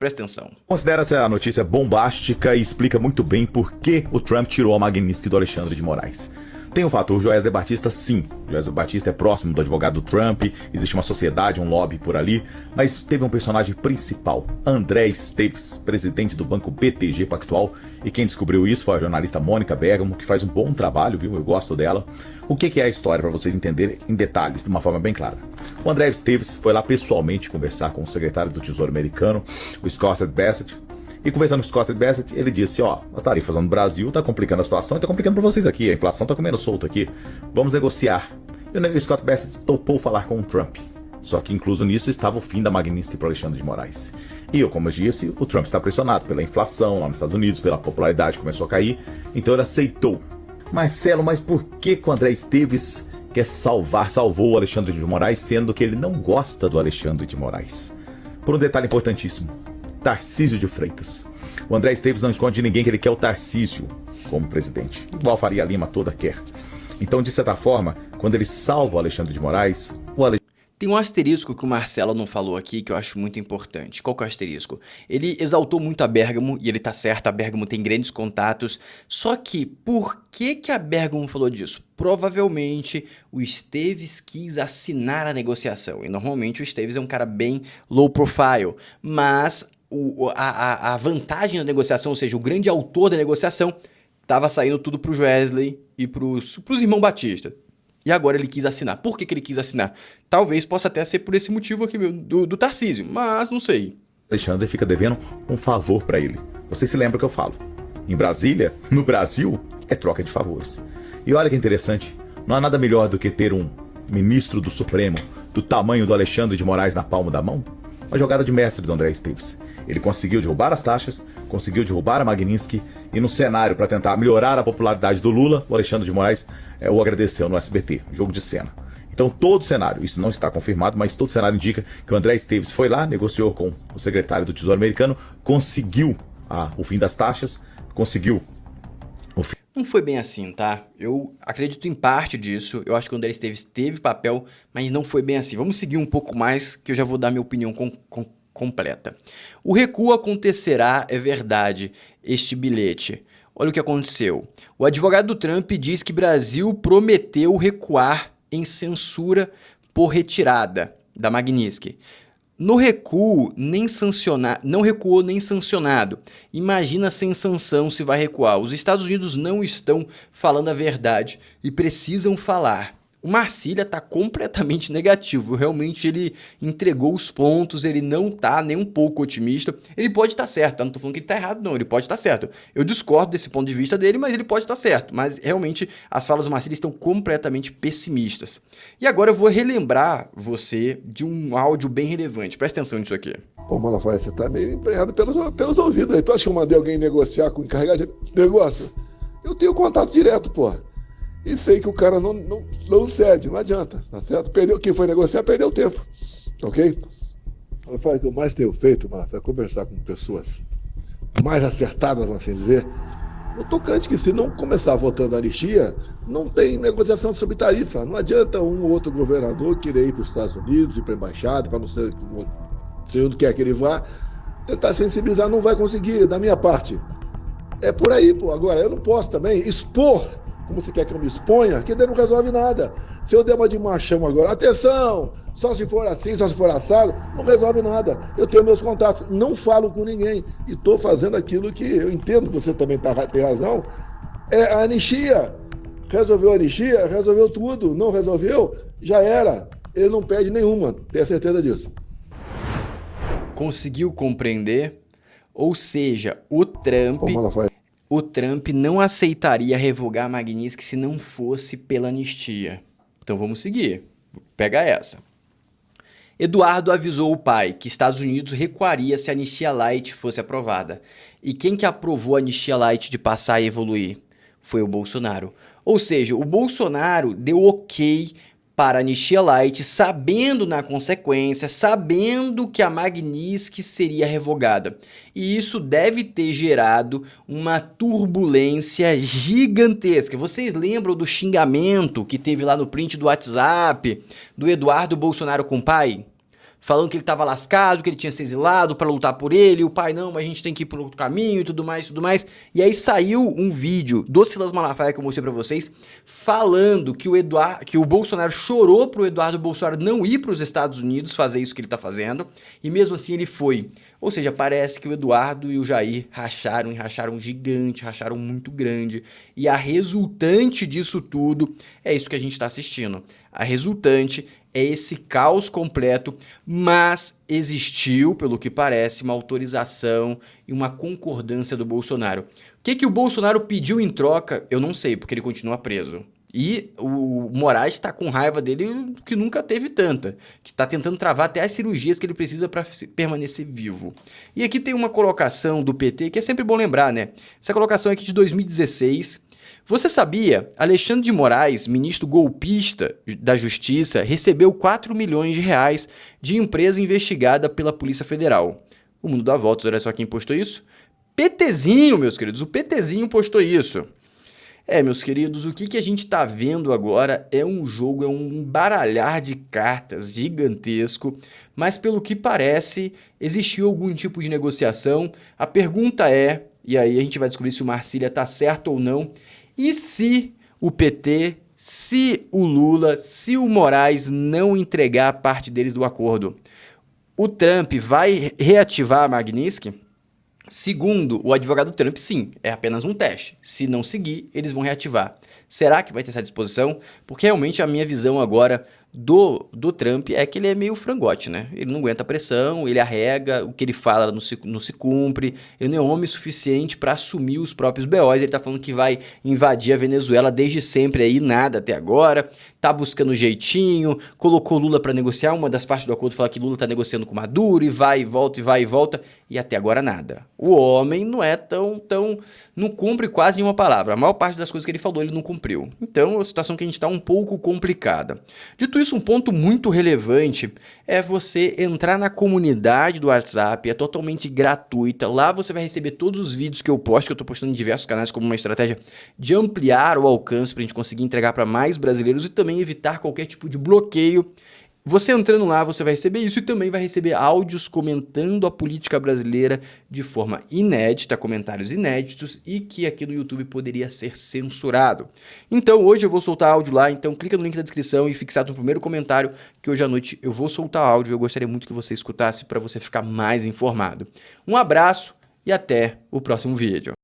Presta atenção. Considera-se a notícia bombástica e explica muito bem por que o Trump tirou a Magnitsky do Alexandre de Moraes. Tem o fator Joesley Batista, sim. Joesley Batista é próximo do advogado do Trump, existe uma sociedade, um lobby por ali, mas teve um personagem principal, André Esteves, presidente do banco BTG Pactual, e quem descobriu isso foi a jornalista Mônica Bergamo, que faz um bom trabalho, viu? Eu gosto dela. O que é a história, para vocês entenderem em detalhes, de uma forma bem clara. O André Esteves foi lá pessoalmente conversar com o secretário do Tesouro americano, o Scott Bessent, e conversando com o Scott Bessent, ele disse, as tarifas no Brasil tá complicando a situação e tá complicando para vocês aqui, a inflação tá comendo solto aqui, vamos negociar. E o Scott Bessent topou falar com o Trump. Só que incluso nisso estava o fim da Magnitsky para Alexandre de Moraes. E como eu disse, o Trump está pressionado pela inflação lá nos Estados Unidos, pela popularidade que começou a cair, então ele aceitou. Marcelo, mas por que o André Esteves salvou o Alexandre de Moraes, sendo que ele não gosta do Alexandre de Moraes? Por um detalhe importantíssimo. Tarcísio de Freitas. O André Esteves não esconde de ninguém que ele quer o Tarcísio como presidente, igual a Faria Lima toda quer. Então, de certa forma, quando ele salva o Alexandre de Moraes, Tem um asterisco que o Marcelo não falou aqui que eu acho muito importante. Qual que é o asterisco? Ele exaltou muito a Bergamo, e ele tá certo, a Bergamo tem grandes contatos. Só que, por que a Bergamo falou disso? Provavelmente o Esteves quis assinar a negociação. E normalmente o Esteves é um cara bem low profile. Mas a vantagem da negociação, ou seja, o grande autor da negociação, tava saindo tudo pro Joesley e pros irmãos Batista. E agora ele quis assinar. Por que ele quis assinar? Talvez possa até ser por esse motivo aqui do Tarcísio, mas não sei. Alexandre fica devendo um favor para ele. Vocês se lembram que eu falo? Em Brasília, no Brasil, é troca de favores. E olha que interessante, não há nada melhor do que ter um ministro do Supremo do tamanho do Alexandre de Moraes na palma da mão? Uma jogada de mestre do André Esteves. Ele conseguiu derrubar as taxas, conseguiu derrubar a Magnitsky, e no cenário para tentar melhorar a popularidade do Lula, o Alexandre de Moraes o agradeceu no SBT, jogo de cena. Então todo cenário, isso não está confirmado, mas todo cenário indica que o André Esteves foi lá, negociou com o secretário do Tesouro americano, conseguiu o fim das taxas, conseguiu o fim. Não foi bem assim, tá? Eu acredito em parte disso, eu acho que o André Esteves teve papel, mas não foi bem assim. Vamos seguir um pouco mais, que eu já vou dar minha opinião completa. O recuo acontecerá, é verdade, este bilhete. Olha o que aconteceu. O advogado do Trump diz que Brasil prometeu recuar em censura por retirada da Magnitsky. No recuo, não recuou nem sancionado. Imagina sem sanção se vai recuar. Os Estados Unidos não estão falando a verdade e precisam falar. O Marcília está completamente negativo, realmente ele entregou os pontos, ele não está nem um pouco otimista. Ele pode estar certo, tá? Não estou falando que ele está errado não, ele pode estar certo. Eu discordo desse ponto de vista dele, mas ele pode estar certo. Mas realmente as falas do Marcília estão completamente pessimistas. E agora eu vou relembrar você de um áudio bem relevante, presta atenção nisso aqui. Pô, Malafaia, você tá meio empenhado pelos ouvidos aí. Tu acha que eu mandei alguém negociar com o encarregado de negócio? Eu tenho contato direto, porra. E sei que o cara não cede, não adianta, tá certo? Quem foi negociar perdeu tempo, ok? Malafaia, o que eu mais tenho feito, Malafaia, é conversar com pessoas mais acertadas, vamos assim dizer, no tocante que se não começar votando a anistia, não tem negociação sobre tarifa. Não adianta um ou outro governador querer ir para os Estados Unidos, ir para a embaixada, para não sei onde quer que ele vá, tentar sensibilizar, não vai conseguir, da minha parte. É por aí, pô. Agora, eu não posso também expor, como você quer que eu me exponha, que daí não resolve nada. Se eu der uma de machão agora, atenção, só se for assim, só se for assado, não resolve nada. Eu tenho meus contatos, não falo com ninguém e estou fazendo aquilo que eu entendo que você também tem razão, é a anistia. Resolveu a anistia, resolveu tudo. Não resolveu, já era. Ele não perde nenhuma, tenha certeza disso. Conseguiu compreender? Ou seja, o Trump não aceitaria revogar a Magnitsky se não fosse pela anistia. Então vamos seguir. Pega essa. Eduardo avisou o pai que Estados Unidos recuaria se a anistia light fosse aprovada. E quem que aprovou a anistia light de passar e evoluir? Foi o Bolsonaro. Ou seja, o Bolsonaro deu ok para a anistia light, sabendo na consequência, sabendo que a Magnitsky seria revogada. E isso deve ter gerado uma turbulência gigantesca. Vocês lembram do xingamento que teve lá no print do WhatsApp do Eduardo Bolsonaro com o pai? falando que ele estava lascado, que ele tinha se exilado para lutar por ele, e o pai, não, mas a gente tem que ir por outro caminho e tudo mais, tudo mais. E aí saiu um vídeo do Silas Malafaia que eu mostrei para vocês, falando que o Bolsonaro chorou pro Eduardo Bolsonaro não ir para os Estados Unidos fazer isso que ele tá fazendo, e mesmo assim ele foi. Ou seja, parece que o Eduardo e o Jair racharam, e racharam gigante, racharam muito grande, e a resultante disso tudo é isso que a gente está assistindo. A resultante é esse caos completo, mas existiu, pelo que parece, uma autorização e uma concordância do Bolsonaro. O que o Bolsonaro pediu em troca, eu não sei, porque ele continua preso. E o Moraes está com raiva dele que nunca teve tanta, que está tentando travar até as cirurgias que ele precisa para permanecer vivo. E aqui tem uma colocação do PT que é sempre bom lembrar, né? Essa colocação é aqui de 2016. Você sabia? Alexandre de Moraes, ministro golpista da Justiça, recebeu 4 milhões de reais de empresa investigada pela Polícia Federal. O Mundo dá voltas, olha só quem postou isso. PTzinho, meus queridos, o PTzinho postou isso. Meus queridos, o que a gente está vendo agora é um jogo, é um embaralhar de cartas gigantesco, mas pelo que parece, existiu algum tipo de negociação. A pergunta é, e aí a gente vai descobrir se o Marcília está certo ou não, e se o PT, se o Lula, se o Moraes não entregar parte deles do acordo, o Trump vai reativar a Magnitsky? Segundo o advogado Trump, sim, é apenas um teste. Se não seguir, eles vão reativar. Será que vai ter essa disposição? Porque realmente a minha visão agora do Trump é que ele é meio frangote, né? Ele não aguenta a pressão, ele arrega, o que ele fala não se cumpre, ele não é homem suficiente para assumir os próprios BOs. Ele tá falando que vai invadir a Venezuela desde sempre aí, nada até agora, tá buscando jeitinho, colocou Lula para negociar, uma das partes do acordo fala que Lula tá negociando com Maduro e vai e volta, e vai e volta, e até agora nada. O homem não é não cumpre quase nenhuma palavra, a maior parte das coisas que ele falou ele não cumpriu. Então é uma situação que a gente tá um pouco complicada. Dito isso, um ponto muito relevante é você entrar na comunidade do WhatsApp, é totalmente gratuita, lá você vai receber todos os vídeos que eu posto, que eu tô postando em diversos canais como uma estratégia de ampliar o alcance pra gente conseguir entregar para mais brasileiros e também evitar qualquer tipo de bloqueio. Você entrando lá, você vai receber isso e também vai receber áudios comentando a política brasileira de forma inédita, comentários inéditos e que aqui no YouTube poderia ser censurado. Então hoje eu vou soltar áudio lá, então clica no link da descrição e fixado no primeiro comentário que hoje à noite eu vou soltar áudio. Eu gostaria muito que você escutasse para você ficar mais informado. Um abraço e até o próximo vídeo.